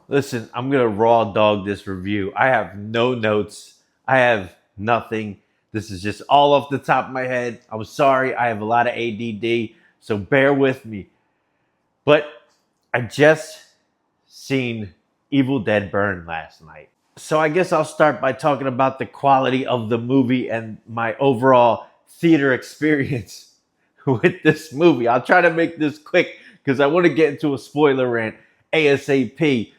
Listen, I'm going to raw dog this review. I have no notes. I have nothing. This is just all off the top of my head. I'm sorry. I have a lot of ADD, so bear with me. But I just seen Evil Dead Burn last night. So I guess I'll start by talking about the quality of the movie and my overall theater experience with this movie. I'll try to make this quick because I want to get into a spoiler rant ASAP.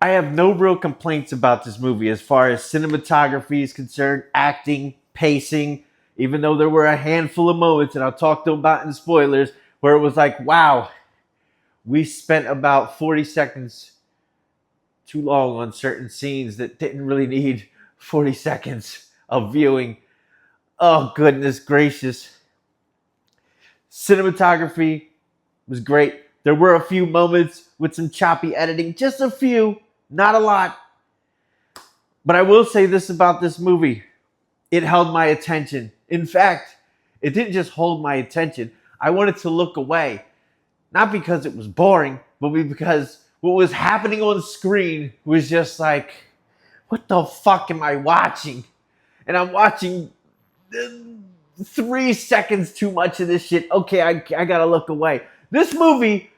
I have no real complaints about this movie as far as cinematography is concerned, acting, pacing, even though there were a handful of moments, and I'll talk to about in spoilers, where it was like, wow, we spent about 40 seconds too long on certain scenes that didn't really need 40 seconds of viewing. Oh, goodness gracious. Cinematography was great. There were a few moments with some choppy editing, just a few, not a lot. But I will say this about this movie. It held my attention. In fact, it didn't just hold my attention. I wanted to look away. Not because it was boring, but because what was happening on screen was just like, what the fuck am I watching? And I'm watching 3 seconds too much of this shit. Okay, I gotta look away. This movie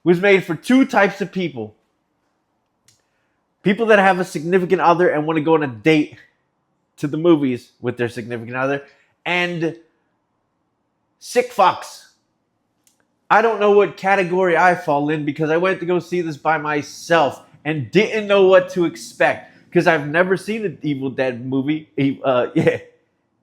was made for two types of people. People that have a significant other and want to go on a date to the movies with their significant other, and sick fucks. I don't know what category I fall in because I went to go see this by myself and didn't know what to expect because I've never seen an Evil Dead movie.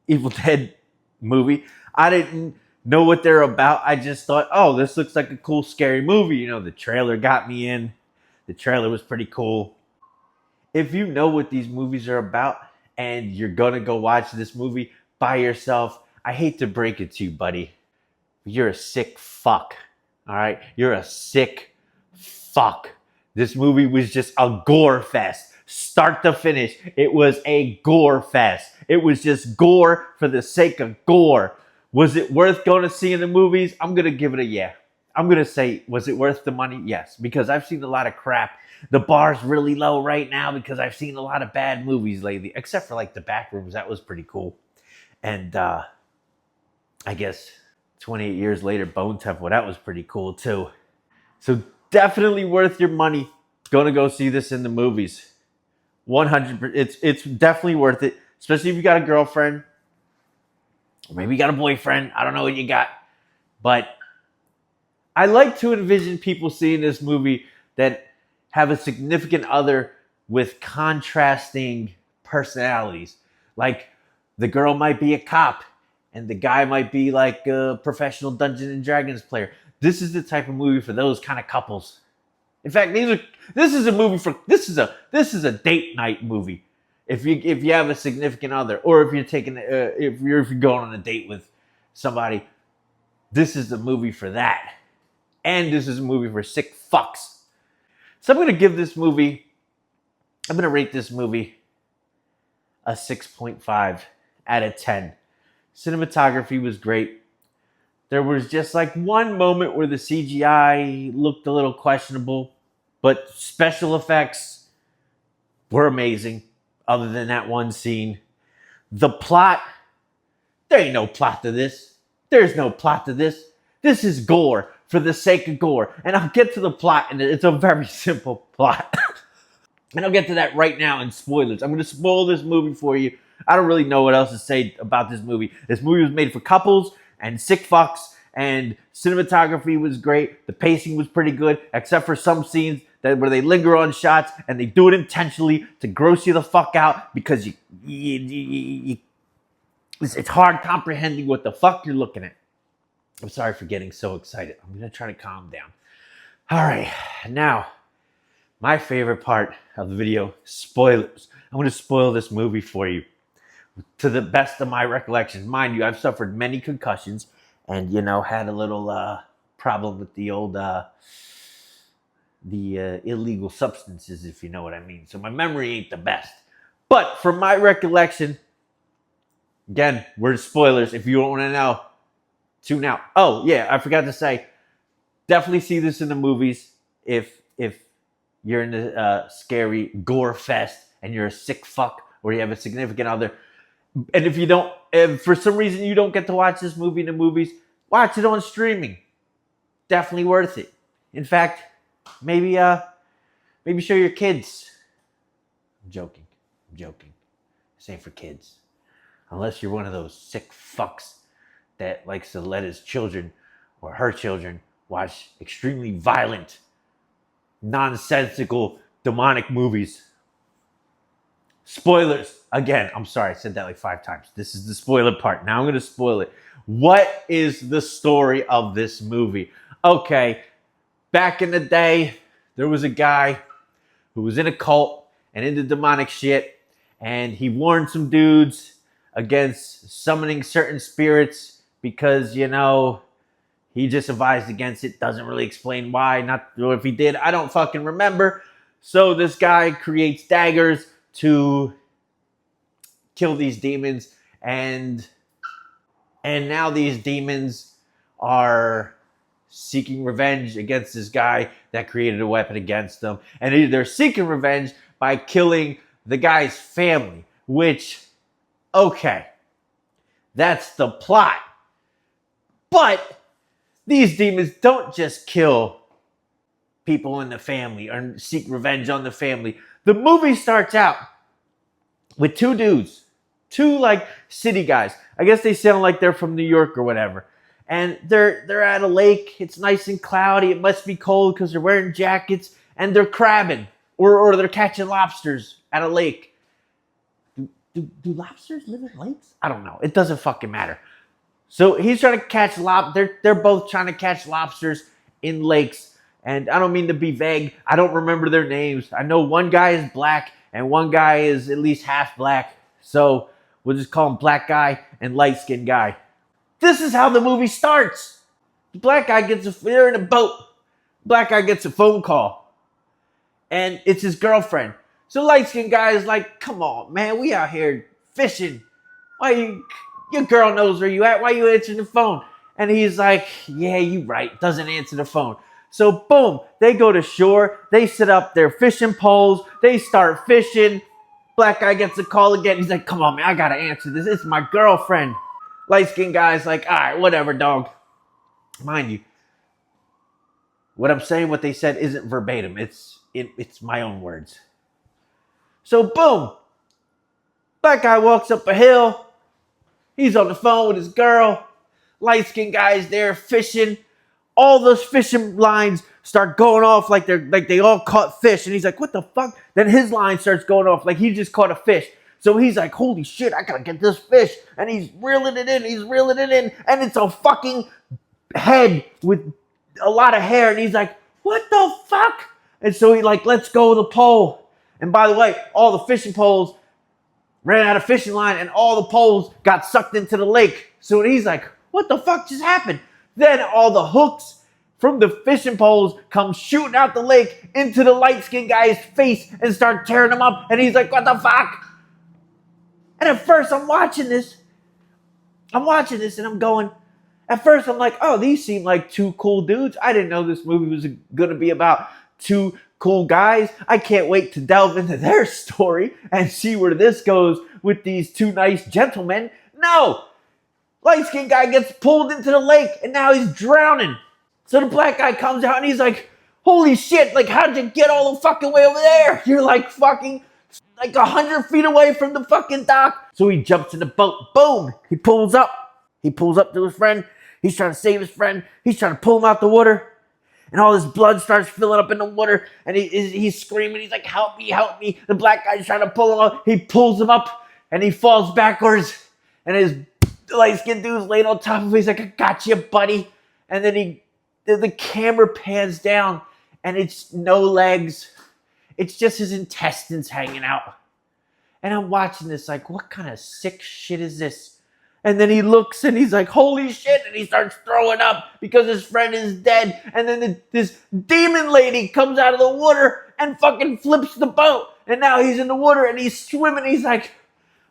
Evil Dead movie. I didn't know what they're about. I just thought, oh, this looks like a cool, scary movie. You know, the trailer got me in. The trailer was pretty cool. If you know what these movies are about and you're going to go watch this movie by yourself, I hate to break it to you, buddy. You're a sick fuck. All right? You're a sick fuck. This movie was just a gore fest. Start to finish, it was a gore fest. It was just gore for the sake of gore. Was it worth going to see in the movies? I'm going to give it a yeah. I'm going to say, was it worth the money? Yes, because I've seen a lot of crap. The bar's really low right now because I've seen a lot of bad movies lately, except for like The Backrooms. That was pretty cool. And I guess 28 years later, Bone Temple, that was pretty cool too. So definitely worth your money. Going to go see this in the movies. 100%. It's definitely worth it, especially if you got a girlfriend. Or maybe you got a boyfriend. I don't know what you got. But I like to envision people seeing this movie that have a significant other with contrasting personalities. Like the girl might be a cop and the guy might be like a professional Dungeons and Dragons player. This is the type of movie for those kind of couples. In fact, this is a date night movie. If you have a significant other, or if you're going on a date with somebody, this is the movie for that. And this is a movie for sick fucks. So I'm going to rate this movie a 6.5 out of 10. Cinematography was great. There was just like one moment where the CGI looked a little questionable, but special effects were amazing other than that one scene. The plot, there ain't no plot to this. There's no plot to this. This is gore for the sake of gore. And I'll get to the plot, and it's a very simple plot. And I'll get to that right now in spoilers. I'm going to spoil this movie for you. I don't really know what else to say about this movie. This movie was made for couples and sick fucks, and cinematography was great. The pacing was pretty good, except for some scenes where they linger on shots and they do it intentionally to gross you the fuck out because it's hard comprehending what the fuck you're looking at. I'm sorry for getting so excited. I'm going to try to calm down. All right, now, my favorite part of the video, spoilers. I'm going to spoil this movie for you to the best of my recollection. Mind you, I've suffered many concussions and, had a little problem with the old, illegal substances, if you know what I mean. So my memory ain't the best. But from my recollection, again, we're spoilers. If you don't want to know, tune out. Oh, yeah, I forgot to say, definitely see this in the movies if you're in a scary gore fest and you're a sick fuck or you have a significant other. And if for some reason you don't get to watch this movie in the movies, watch it on streaming. Definitely worth it. In fact, maybe show your kids. I'm joking. This ain't for kids. Unless you're one of those sick fucks that likes to let his children or her children watch extremely violent, nonsensical, demonic movies. Spoilers. Again, I'm sorry, I said that like 5 times. This is the spoiler part. Now I'm going to spoil it. What is the story of this movie? Okay, back in the day, there was a guy who was in a cult and into demonic shit, and he warned some dudes against summoning certain spirits because, he just advised against it. Doesn't really explain why. Not or if he did, I don't fucking remember. So this guy creates daggers to kill these demons, and now these demons are seeking revenge against this guy that created a weapon against them. And they're seeking revenge by killing the guy's family, which, okay, that's the plot. But these demons don't just kill people in the family or seek revenge on the family. The movie starts out with 2 dudes, 2 like city guys. I guess they sound like they're from New York or whatever. And they're at a lake. It's nice and cloudy. It must be cold because they're wearing jackets and they're crabbing or they're catching lobsters at a lake. Do lobsters live in lakes? I don't know. It doesn't fucking matter. So he's trying to catch they're both trying to catch lobsters in lakes. And I don't mean to be vague. I don't remember their names. I know one guy is black and one guy is at least half black. So we'll just call him black guy and light skinned guy. This is how the movie starts. The black guy they're in a boat. Black guy gets a phone call. And it's his girlfriend. So light skinned guy is like, come on, man, we out here fishing. Your girl knows where you at. Why you answering the phone? And he's like, yeah, you right. Doesn't answer the phone. So boom, they go to shore. They set up their fishing poles. They start fishing. Black guy gets a call again. He's like, come on, man, I got to answer this. It's my girlfriend. Light-skinned guy's like, all right, whatever, dog. Mind you, what I'm saying, what they said isn't verbatim. It's my own words. So boom, black guy walks up a hill. He's on the phone with his girl. Light-skinned guy's there fishing. All those fishing lines start going off like they all caught fish. And he's like, what the fuck? Then his line starts going off like he just caught a fish. So he's like, holy shit, I gotta get this fish. And he's reeling it in. And it's a fucking head with a lot of hair. And he's like, what the fuck? And so he like, let's go with the pole. And by the way, all the fishing poles ran out of fishing line and all the poles got sucked into the lake. So he's like, what the fuck just happened? Then all the hooks from the fishing poles come shooting out the lake into the light-skinned guy's face and start tearing him up. And he's like, what the fuck? And at first I'm watching this and I'm going, at first I'm like, oh, these seem like 2 cool dudes. I didn't know this movie was going to be about 2 cool guys. I can't wait to delve into their story and see where this goes with these 2 nice gentlemen. No! Light-skinned guy gets pulled into the lake and now he's drowning. So the black guy comes out and he's like, holy shit, like how'd you get all the fucking way over there? You're like fucking like 100 feet away from the fucking dock. So he jumps in the boat. Boom! He pulls up. He pulls up to his friend. He's trying to save his friend. He's trying to pull him out the water. And all his blood starts filling up in the water. And he's screaming. He's like, help me, help me. The black guy's trying to pull him up. He pulls him up. And he falls backwards. And his light-skinned dude's laying on top of him. He's like, I got you, buddy. And then the camera pans down. And it's no legs. It's just his intestines hanging out. And I'm watching this like, what kind of sick shit is this? And then he looks and he's like, holy shit. And he starts throwing up because his friend is dead. And then this demon lady comes out of the water and fucking flips the boat. And now he's in the water and he's swimming. He's like,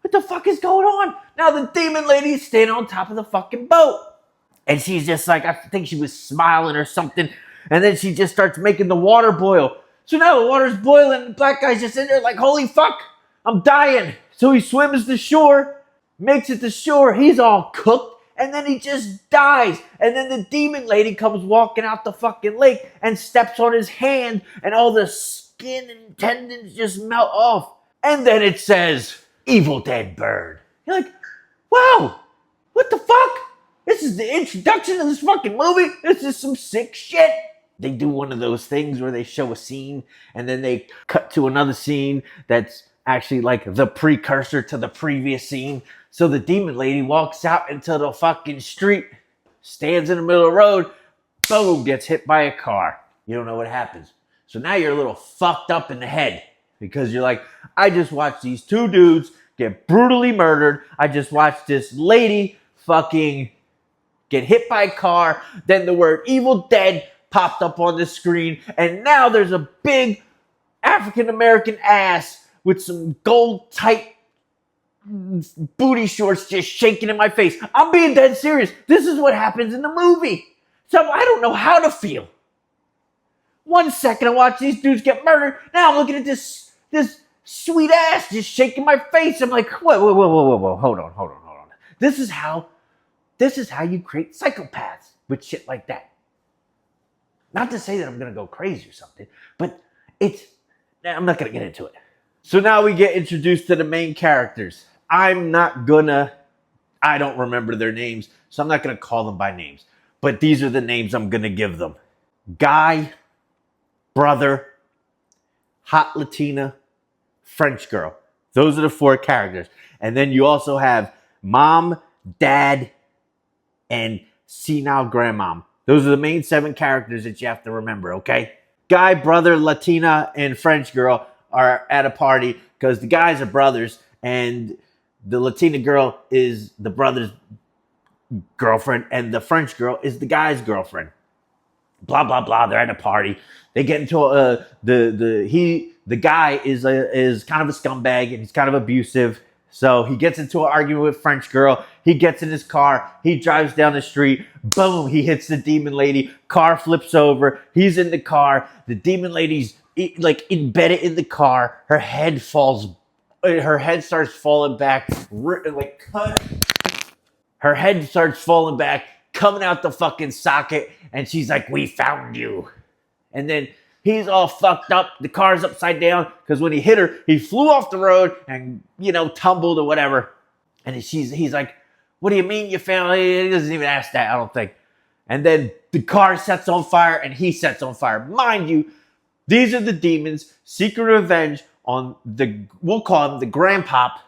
what the fuck is going on? Now the demon lady's standing on top of the fucking boat. And she's just like, I think she was smiling or something. And then she just starts making the water boil. So now the water's boiling, the black guy's just in there like, holy fuck, I'm dying. So he swims to shore, makes it to shore, he's all cooked, and then he just dies. And then the demon lady comes walking out the fucking lake and steps on his hand, and all the skin and tendons just melt off. And then it says, Evil Dead Bird. You're like, wow, what the fuck? This is the introduction to this fucking movie? This is some sick shit. They do one of those things where they show a scene and then they cut to another scene that's actually like the precursor to the previous scene. So the demon lady walks out into the fucking street, stands in the middle of the road, boom, gets hit by a car. You don't know what happens. So now you're a little fucked up in the head because you're like, I just watched these two dudes get brutally murdered. I just watched this lady fucking get hit by a car. Then the word Evil Dead popped up on the screen, and now there's a big African-American ass with some gold tight booty shorts just shaking in my face. I'm being dead serious. This is what happens in the movie. So I don't know how to feel. 1 second I watch these dudes get murdered. Now I'm looking at this sweet ass just shaking my face. I'm like, whoa. Hold on. This is how you create psychopaths with shit like that. Not to say that I'm going to go crazy or something, but I'm not going to get into it. So now we get introduced to the main characters. I don't remember their names, so I'm not going to call them by names. But these are the names I'm going to give them. Guy, brother, hot Latina, French girl. Those are the 4 characters. And then you also have mom, dad, and senile grandmom. Those are the main 7 characters that you have to remember, okay? Guy, brother, Latina, and French girl are at a party because the guys are brothers and the Latina girl is the brother's girlfriend and the French girl is the guy's girlfriend. Blah, blah, blah. They're at a party. They get into the guy is kind of a scumbag and he's kind of abusive. So he gets into an argument with French girl. He gets in his car. He drives down the street. Boom, he hits the demon lady. Car flips over. He's in the car. The demon lady's like embedded in the car. Her head starts falling back. Her head starts falling back, coming out the fucking socket. And she's like, we found you. And then he's all fucked up. The car's upside down because when he hit her, he flew off the road and, tumbled or whatever. And he's like, what do you mean you found? He doesn't even ask that, I don't think. And then the car sets on fire and he sets on fire. Mind you, these are the demons seeking revenge on we'll call him the grandpop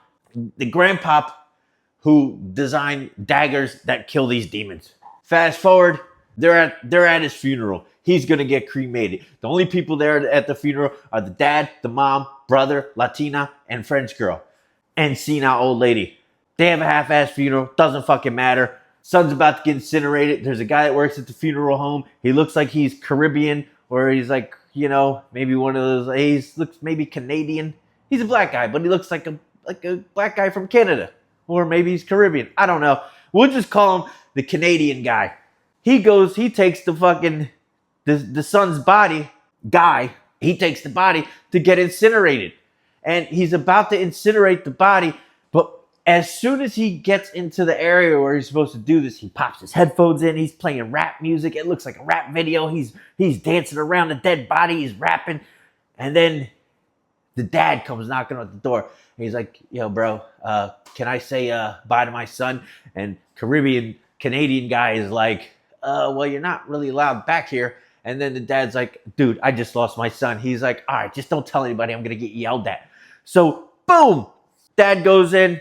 who designed daggers that kill these demons. Fast forward, they're at his funeral. He's going to get cremated. The only people there at the funeral are the dad, the mom, brother, Latina, and French girl. And senile old lady. They have a half-ass funeral. Doesn't fucking matter. Son's about to get incinerated. There's a guy that works at the funeral home. He looks like he's Caribbean or he's like, maybe one of those. He looks maybe Canadian. He's a black guy, but he looks like a black guy from Canada. Or maybe he's Caribbean. I don't know. We'll just call him the Canadian guy. He takes the fucking... The son's body, Guy, he takes the body to get incinerated. And he's about to incinerate the body, but as soon as he gets into the area where he's supposed to do this, he pops his headphones in, he's playing rap music. It looks like a rap video. He's dancing around the dead body, he's rapping. And then the dad comes knocking on the door. And he's like, yo, bro, can I say bye to my son? And Canadian guy is like, well, you're not really allowed back here. And then the dad's like, dude, I just lost my son. He's like, all right, just don't tell anybody. I'm going to get yelled at. So, boom. Dad goes in.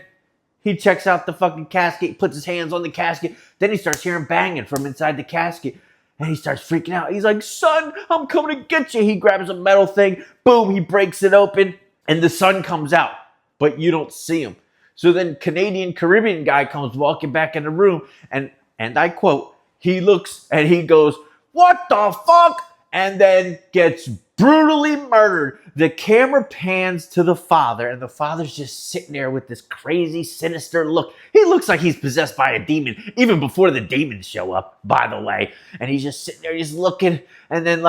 He checks out the fucking casket. He puts his hands on the casket. Then he starts hearing banging from inside the casket. And he starts freaking out. He's like, son, I'm coming to get you. He grabs a metal thing. Boom, he breaks it open. And the son comes out. But you don't see him. So then Caribbean guy comes walking back in the room. And I quote, he looks and he goes, what the fuck? And then gets brutally murdered. The camera pans to the father, and the father's just sitting there with this crazy, sinister look. He looks like he's possessed by a demon, even before the demons show up, by the way. And he's just sitting there, just looking, and then,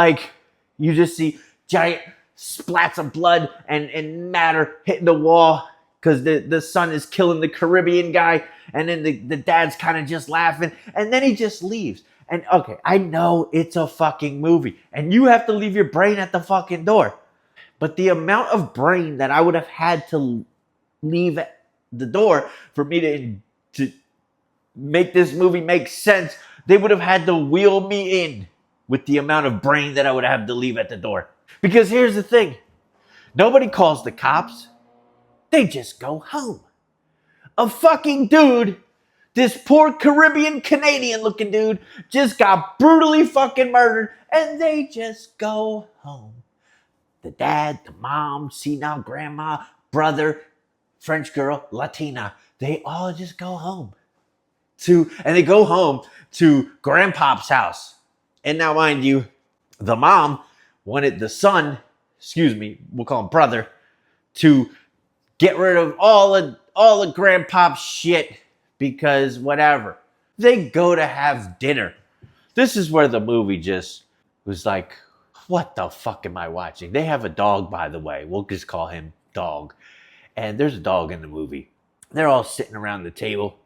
you just see giant splats of blood and matter hitting the wall because the son is killing the Caribbean guy. And then the dad's kind of just laughing. And then he just leaves. And okay, I know it's a fucking movie. And you have to leave your brain at the fucking door. But the amount of brain that I would have had to leave at the door for me to make this movie make sense, they would have had to wheel me in with the amount of brain that I would have to leave at the door. Because here's the thing. Nobody calls the cops. They just go home. A fucking dude, this poor Caribbean Canadian looking dude, just got brutally fucking murdered, and they just go home. The dad, the mom, senile grandma, brother, French girl, Latina, they all just go home. And they go home to grandpop's house. And now, mind you, the mom wanted the son, we'll call him brother, to get rid of all the grandpop's shit because whatever. They go to have dinner. This is where the movie just was like, what the fuck am I watching? They have a dog, by the way. We'll just call him Dog. And there's a dog in the movie. They're all sitting around the table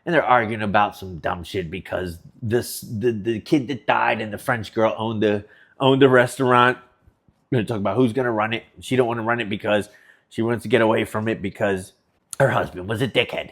and they're arguing about some dumb shit because the kid that died and the French girl owned the restaurant. They're talking about who's gonna run it. She don't want to run it because she wants to get away from it because her husband was a dickhead.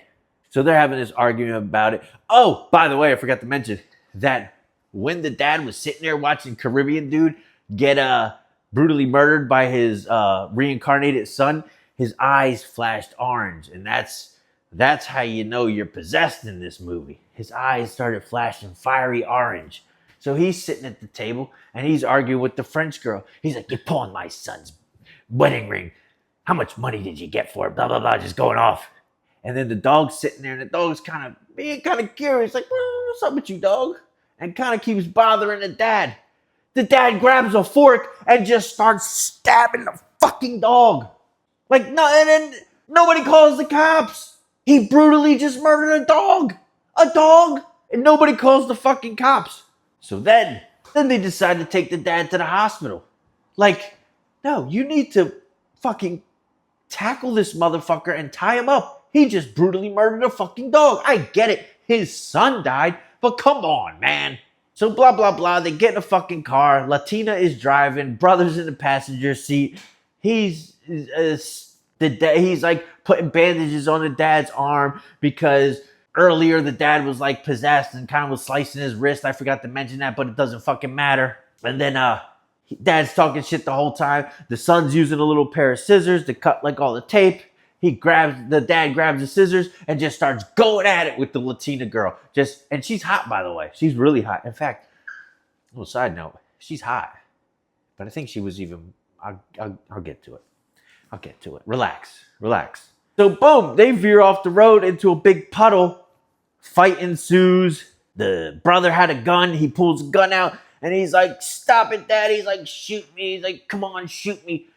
So they're having this argument about it. Oh, by the way, I forgot to mention that when the dad was sitting there watching Caribbean dude get brutally murdered by his reincarnated son, his eyes flashed orange, and that's how you know you're possessed in this movie. His eyes started flashing fiery orange. So he's sitting at the table and he's arguing with the French girl. He's like, "You pawned my son's wedding ring. How much money did you get for it?" Blah, blah, blah, just going off. And then the dog's sitting there and the dog's kind of curious, like, "What's up with you, dog?" And kind of keeps bothering the dad. The dad grabs a fork and just starts stabbing the fucking dog. Like, no, and then nobody calls the cops. He brutally just murdered a dog. A dog. And nobody calls the fucking cops. So then they decide to take the dad to the hospital. Like, no, you need to fucking tackle this motherfucker and tie him up. He just brutally murdered a fucking dog. I get it. His son died, but come on, man. So blah, blah, blah. They get in a fucking car. Latina is driving. Brother's in the passenger seat. He's like putting bandages on the dad's arm because earlier the dad was like possessed and kind of was slicing his wrist. I forgot to mention that, but it doesn't fucking matter. And then dad's talking shit the whole time. The son's using a little pair of scissors to cut like all the tape. The dad grabs the scissors and just starts going at it with the Latina girl. And she's hot, by the way. She's really hot. In fact, a little side note, she's hot. But I think she was even, I'll get to it. I'll get to it. Relax. So boom, they veer off the road into a big puddle. Fight ensues. The brother had a gun. He pulls a gun out and he's like, "Stop it, Dad." He's like, "Shoot me." He's like, "Come on, shoot me."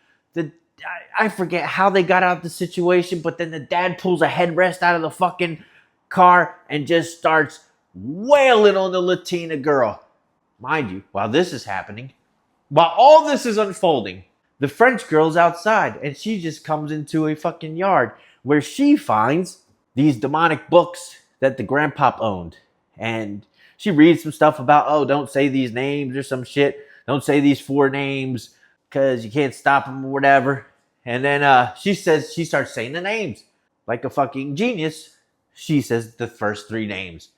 I forget how they got out of the situation, but then the dad pulls a headrest out of the fucking car and just starts wailing on the Latina girl. Mind you, while this is happening, while all this is unfolding, the French girl's outside and she just comes into a fucking yard where she finds these demonic books that the grandpop owned. And she reads some stuff about, oh, don't say these names or some shit. Don't say these 4 names because you can't stop them or whatever. And then she starts saying the names. Like a fucking genius, she says the first 3 names.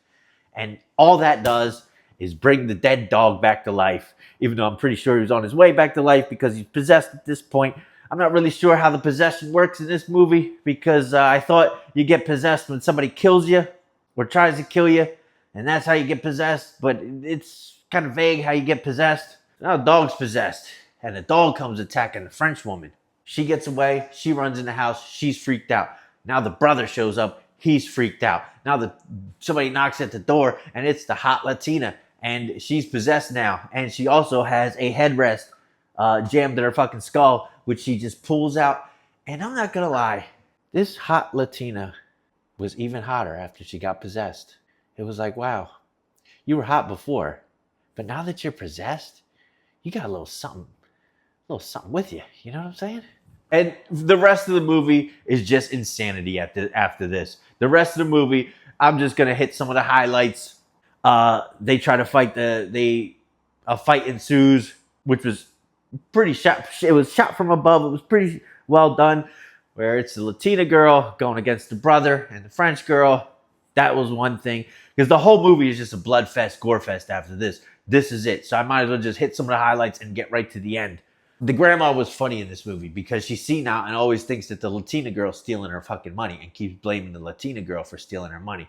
And all that does is bring the dead dog back to life. Even though I'm pretty sure he was on his way back to life because he's possessed at this point. I'm not really sure how the possession works in this movie because I thought you get possessed when somebody kills you or tries to kill you. And that's how you get possessed. But it's kind of vague how you get possessed. Now the dog's possessed. And the dog comes attacking the French woman. She gets away. She runs in the house. She's freaked out. Now the brother shows up. He's freaked out. Now somebody knocks at the door, and it's the hot Latina, and she's possessed now. And she also has a headrest jammed in her fucking skull, which she just pulls out. And I'm not gonna lie, this hot Latina was even hotter after she got possessed. It was like, wow, you were hot before, but now that you're possessed, you got a little something little something with you. You know what I'm saying? And the rest of the movie is just insanity after this. The rest of the movie, I'm just gonna hit some of the highlights. They try to fight a fight ensues, which was pretty shot. It was shot from above. It was pretty well done. Where it's the Latina girl going against the brother and the French girl. That was one thing, because the whole movie is just a blood fest, gore fest. After this, this is it. So I might as well just hit some of the highlights and get right to the end. The grandma was funny in this movie because she's senile and always thinks that the Latina girl's stealing her fucking money and keeps blaming the Latina girl for stealing her money.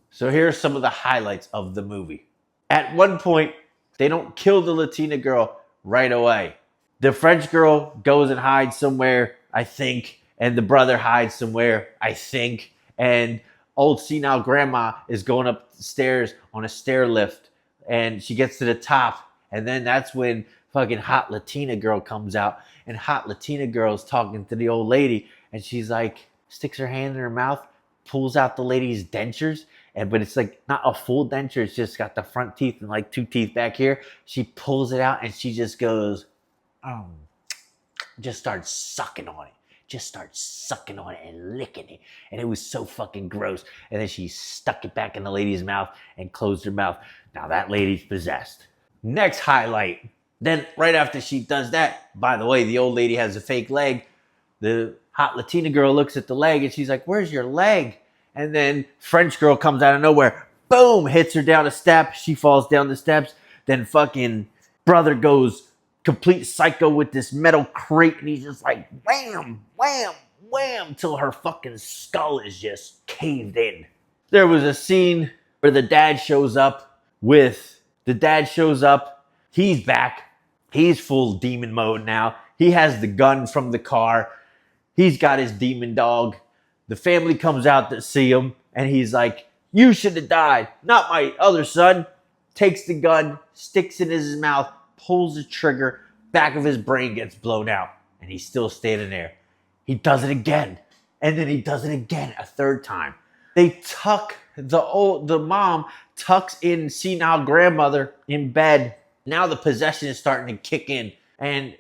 So here are some of the highlights of the movie. At one point, they don't kill the Latina girl right away. The French girl goes and hides somewhere, I think, and the brother hides somewhere, I think, and old senile grandma is going up the stairs on a stair lift, and she gets to the top, and then that's when fucking hot Latina girl comes out, and hot Latina girl's talking to the old lady, and she's like, sticks her hand in her mouth, pulls out the lady's dentures, but it's like not a full denture, it's just got the front teeth and like 2 teeth back here. She pulls it out and she just goes, just starts sucking on it. Just starts sucking on it and licking it. And it was so fucking gross. And then she stuck it back in the lady's mouth and closed her mouth. Now that lady's possessed. Next highlight. Then right after she does that, by the way, the old lady has a fake leg. The hot Latina girl looks at the leg and she's like, where's your leg? And then French girl comes out of nowhere. Boom, hits her down a step. She falls down the steps. Then fucking brother goes complete psycho with this metal crate, and he's just like wham, wham, wham, till her fucking skull is just caved in. There was a scene where the dad shows up. He's back. He's full demon mode now. He has the gun from the car. He's got his demon dog. The family comes out to see him, and he's like, you should have died, not my other son. Takes the gun, sticks it in his mouth, pulls the trigger, back of his brain gets blown out, and he's still standing there. He does it again, and then he does it again a third time. They tuck the mom tucks in senile grandmother in bed. Now the possession is starting to kick in, and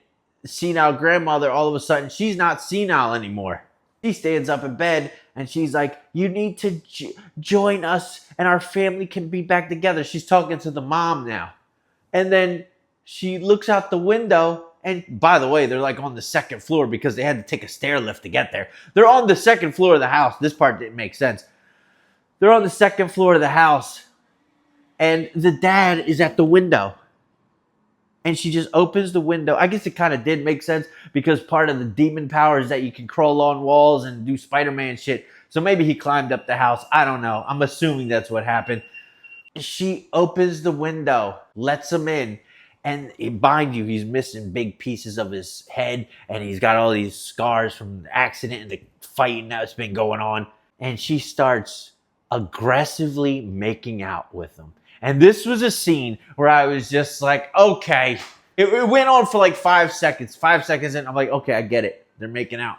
senile grandmother, all of a sudden, she's not senile anymore. She stands up in bed and she's like, you need to join us and our family can be back together. She's talking to the mom now. And then she looks out the window, and by the way, they're like on the second floor because they had to take a stair lift to get there. They're on the second floor of the house. This part didn't make sense. They're on the second floor of the house, and the dad is at the window. And she just opens the window. I guess it kind of did make sense because part of the demon power is that you can crawl on walls and do Spider-Man shit. So maybe he climbed up the house. I don't know. I'm assuming that's what happened. She opens the window, lets him in. And mind you, he's missing big pieces of his head. And he's got all these scars from the accident and the fighting that's been going on. And she starts aggressively making out with him. And this was a scene where I was just like, okay. It went on for like 5 seconds. 5 seconds in, I'm like, okay, I get it. They're making out.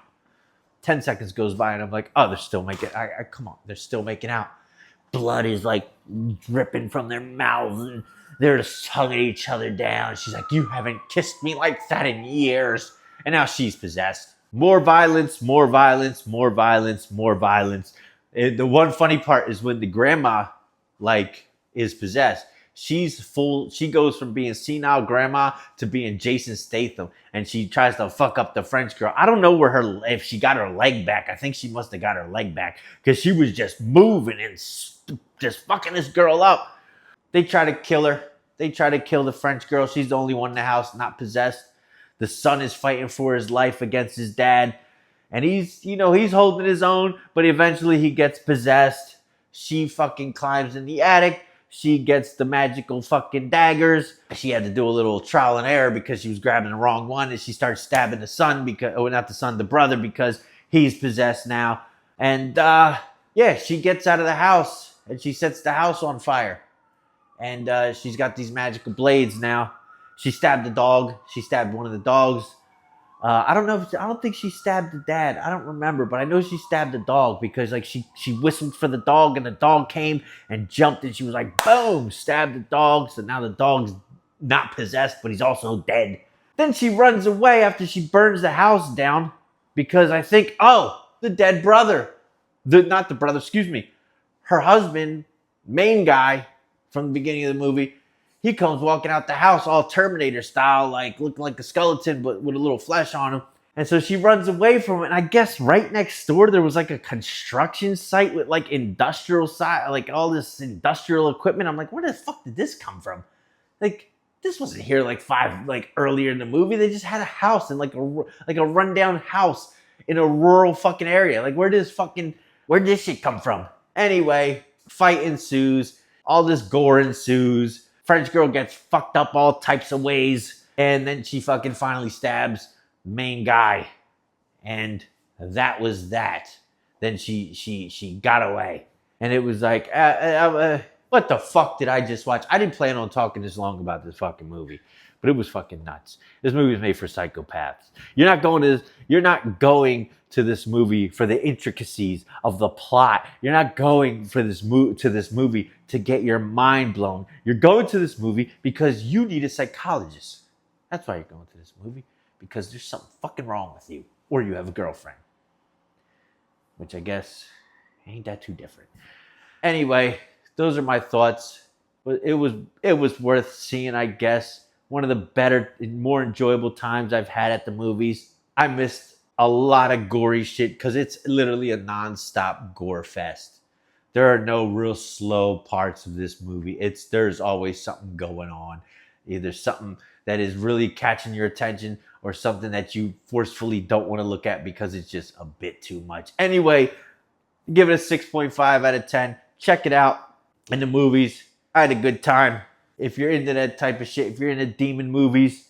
10 seconds goes by and I'm like, oh, they're still making come on. They're still making out. Blood is like dripping from their mouths and they're just hugging each other down. She's like, you haven't kissed me like that in years. And now she's possessed. More violence, more violence, more violence, more violence. And the one funny part is when the grandma, is possessed. She goes from being senile grandma to being Jason Statham, and she tries to fuck up the French girl. I don't know if she got her leg back. I think she must have got her leg back because she was just moving and just fucking this girl up. They try to kill her. They try to kill the French girl. She's the only one in the house not possessed. The son is fighting for his life against his dad, and he's holding his own, but eventually he gets possessed. She fucking climbs in the attic. She gets the magical fucking daggers. She had to do a little trial and error because she was grabbing the wrong one, and she starts stabbing the son the brother, because he's possessed now. And she gets out of the house and she sets the house on fire. And she's got these magical blades now. She stabbed the dog. She stabbed one of the dogs. I don't think she stabbed the dad. I don't remember, but I know she stabbed the dog because she whistled for the dog and the dog came and jumped and she was like, boom, stabbed the dog. So now the dog's not possessed, but he's also dead. Then she runs away after she burns the house down because I think, oh, the dead brother. Not the brother, excuse me. Her husband, main guy from the beginning of the movie, he comes walking out the house all Terminator style, like looking like a skeleton, but with a little flesh on him. And so she runs away from it. And I guess right next door, there was like a construction site with like industrial side, like all this industrial equipment. I'm like, where the fuck did this come from? Like, this wasn't here like earlier in the movie. They just had a house and like a rundown house in a rural fucking area. Like, where did this shit come from? Anyway, fight ensues. All this gore ensues. French girl gets fucked up all types of ways. And then she fucking finally stabs main guy. And that was that. Then she got away. And it was like, what the fuck did I just watch? I didn't plan on talking this long about this fucking movie. But it was fucking nuts. This movie was made for psychopaths. You're not going to this movie for the intricacies of the plot. You're not going for this movie to get your mind blown. You're going to this movie because you need a psychologist. That's why you're going to this movie, because there's something fucking wrong with you, or you have a girlfriend, which I guess ain't that too different. Anyway, those are my thoughts. But it was worth seeing, I guess. One of the better and more enjoyable times I've had at the movies. I missed a lot of gory shit because it's literally a non-stop gore fest. There are no real slow parts of this movie. There's always something going on. Either something that is really catching your attention or something that you forcefully don't want to look at because it's just a bit too much. Anyway, give it a 6.5 out of 10. Check it out in the movies. I had a good time. If you're into that type of shit, if you're into demon movies,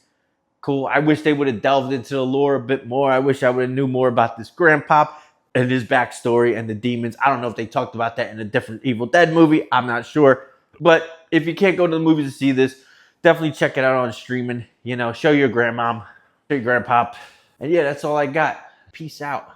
cool. I wish they would have delved into the lore a bit more. I wish I would have knew more about this grandpop and his backstory and the demons. I don't know if they talked about that in a different Evil Dead movie. I'm not sure. But if you can't go to the movies to see this, definitely check it out on streaming. Show your grandmom, show your grandpop. And yeah, that's all I got. Peace out.